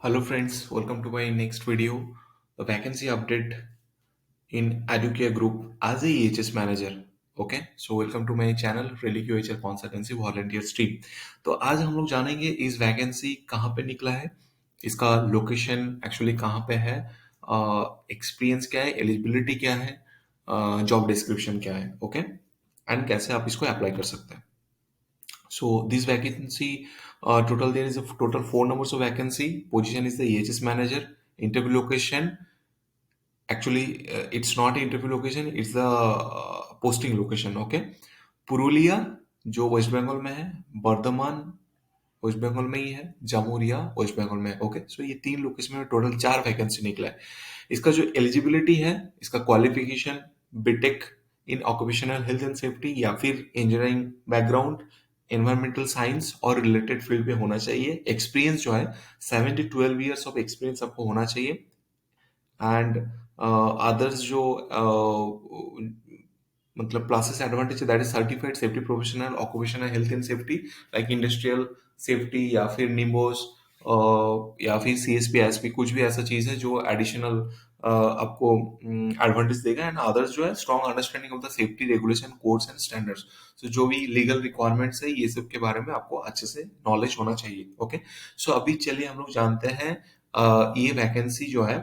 Hello friends, welcome to my next video. The vacancy update in Educare Group as a EHS manager. Okay, so welcome to my channel Relic UHR Consultancy Volunteer Stream. तो आज हम लोग जानेंगे इस vacancy कहाँ पे निकला है, इसका लोकेशन एक्चुअली कहाँ पे है, एक्सपीरियंस क्या है, एलिजिबिलिटी क्या है, जॉब डिस्क्रिप्शन क्या है, ओके, एंड कैसे आप इसको अप्लाई कर सकते हैं. So this vacancy, total there is a total four numbers of vacancy. Position is the EHS manager. Interview location. Actually, it's not interview location. It's the posting location. Okay. Purulia जो waste Bengal में है, Bardhaman waste Bengal में ही है, Jamuria waste Bengal में है. Okay, सो ये तीन location में टोटल 4 वैकेंसी निकला है. इसका जो एलिजिबिलिटी है, इसका qualification BTech in occupational health and safety या फिर इंजीनियरिंग बैकग्राउंड, एनवायरमेंटल साइंस और रिलेटेड फील्ड में होना चाहिए. एक्सपीरियंस जो है 7 to 12 years ऑफ एक्सपीरियंस आपको होना चाहिए. एंड अदर्स जो मतलब pluses advantage that is certified safety professional occupational health and safety like industrial safety या फिर निम्बोस या फिर सीएसपी एसपी, कुछ भी ऐसा चीज है जो एडिशनल आपको एडवांटेज देगा. एंड अदर्स जो है strong understanding of the safety regulation codes and standards. So जो भी लीगल रिक्वायरमेंट्स है ये सब के बारे में आपको अच्छे से नॉलेज होना चाहिए. ओके, सो अभी चलिए हम लोग जानते हैं ये वैकेंसी जो है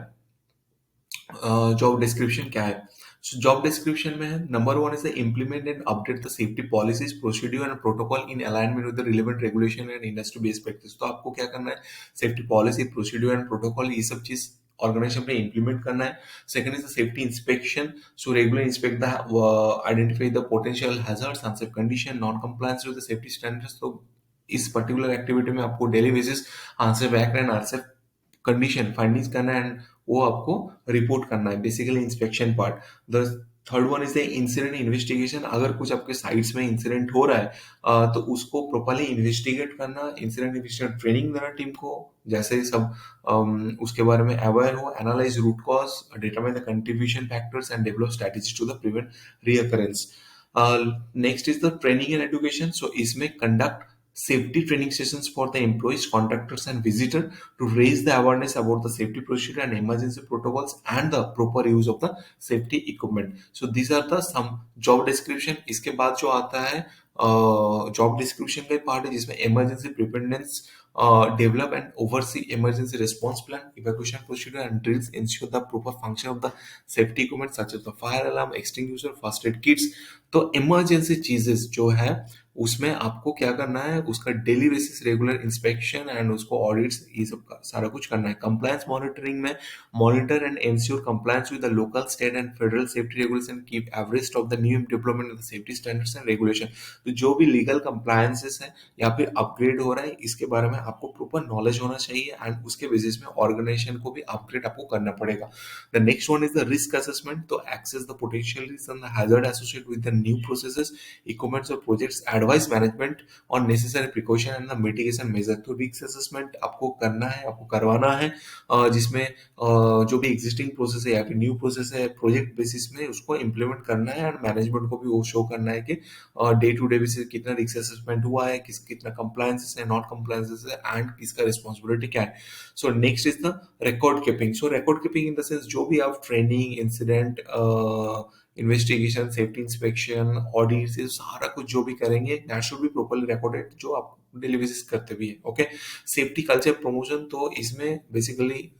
जॉब डिस्क्रिप्शन क्या है. जॉब डिस्क्रिप्शन में है, number 1 is implement and update the safety policies procedure and protocol in alignment with the relevant regulation and industry based practice. तो आपको क्या करना है, safety policy procedure and protocol ये सब चीज ऑर्गेनाइजेशन में इंप्लीमेंट करना है. Second is the safety inspection. So regular inspect the identify the potential hazards, unsafe condition, non compliance with the safety standards. तो इस पर्टिकुलर एक्टिविटी में आपको daily basis unsafe act and unsafe condition findings करना है and वो आपको report करना है, basically inspection part. The third one is the incident investigation. अगर कुछ आपके साइट्स में इंसिडेंट हो रहा है तो उसको प्रॉपर्ली इन्वेस्टिगेट करना, इंसिडेंट इन्वेस्टिगेट ट्रेनिंग देना टीम को, जैसे ही सब उसके बारे में अवेयर हो, analyse root cause, determine the contribution factors and develop strategies to the prevent recurrence. Next is the training and education. So इसमें conduct safety training sessions for the employees, contractors, and visitors to raise the awareness about the safety procedure and emergency protocols and the proper use of the safety equipment. So these are the some job description. इसके बाद जो आता है job description का part है जिसमें emergency preparedness, develop and oversee emergency response plan, evacuation procedure and drills, ensure the proper function of the safety equipment such as the fire alarm, extinguisher, first aid kits. तो emergency चीजेस जो है उसमें आपको क्या करना है, उसका daily basis regular inspection and उसको ऑडिट्स ये सब का सारा कुछ करना है. कंप्लायंस मॉनिटरिंग में monitor and ensure compliance with the local, state and federal safety regulation, keep Everest of the new development of the safety standards and regulation. तो जो भी लीगल कंप्लायंसेस है या फिर अपग्रेड हो रहा है इसके बारे में आपको प्रॉपर नॉलेज होना चाहिए एंड उसके बेसिस में ऑर्गेनाइजेशन को भी अपग्रेड आपको करना पड़ेगा. The next one is the risk assessment. तो assess the potential risk and the hazard associated with the new processes, equipments और प्रोजेक्ट्स, एडवाइस मैनेजमेंट और necessary precaution and the mitigation measure. तो risk assessment आपको करना है, आपको करवाना है, जिसमें जो भी एग्जिस्टिंग प्रोसेस है या फिर न्यू प्रोसेस है प्रोजेक्ट बेसिस में उसको इम्प्लीमेंट करना है एंड मैनेजमेंट को भी वो शो करना है कि डे टू डे बेसिस कितना रिस्क असेसमेंट हुआ है, कितना कंप्लायंसेस है, नॉट कंप्लायंसेस है एंड किसका रिस्पॉन्सिबिलिटी क्या है. So next is the record keeping. So record keeping in the sense जो भी आप training, incident, investigation, safety inspection, audit, ये सारा कुछ जो भी करेंगे that should be properly recorded, जो आप डेली बेसिस करते भी है. Okay, safety culture promotion. तो इसमें basically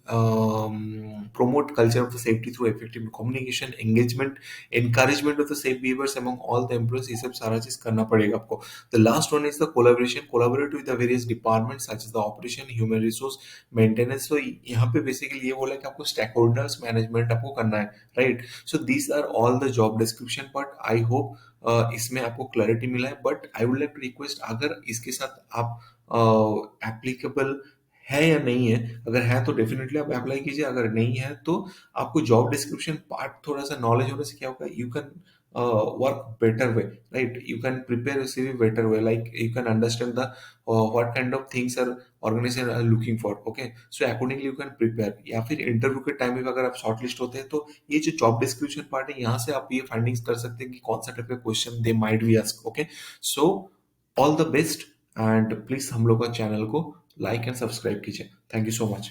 promote culture of the safety through effective communication, engagement, encouragement of the safe behaviors among all the employees. ये सब सारा चीज करना पड़ेगा आपको. The last one is the collaboration. Collaborate with the various departments such as the operation, human resource, maintenance. तो यहाँ पे बेसिकली ये बोला कि आपको stakeholders management आपको करना है, right? So these are all the job description part. I hope इसमें आपको क्लैरिटी मिला है. But I would like to request, अगर इसके साथ आप एप्लीकेबल है या नहीं है, अगर है तो डेफिनेटली आप अप्लाई कीजिए, अगर नहीं है तो आपको जॉब डिस्क्रिप्शन पार्ट थोड़ा सा नॉलेज होने से क्या होगा, you can work better way, right? You can prepare your CV better way, like you can understand the what kind of things are organization are looking for. Okay, so accordingly you can prepare. या फिर interview के time में अगर आप shortlist होते हैं तो ये जो जॉब डिस्क्रिप्शन पार्ट है यहाँ से आप ये फाइंडिंग्स कर सकते हैं कि कौन सा टाइप का question they might be ask. Okay, so all the best and please हम लोग का चैनल को लाइक एंड सब्सक्राइब कीजिए. Thank you so much.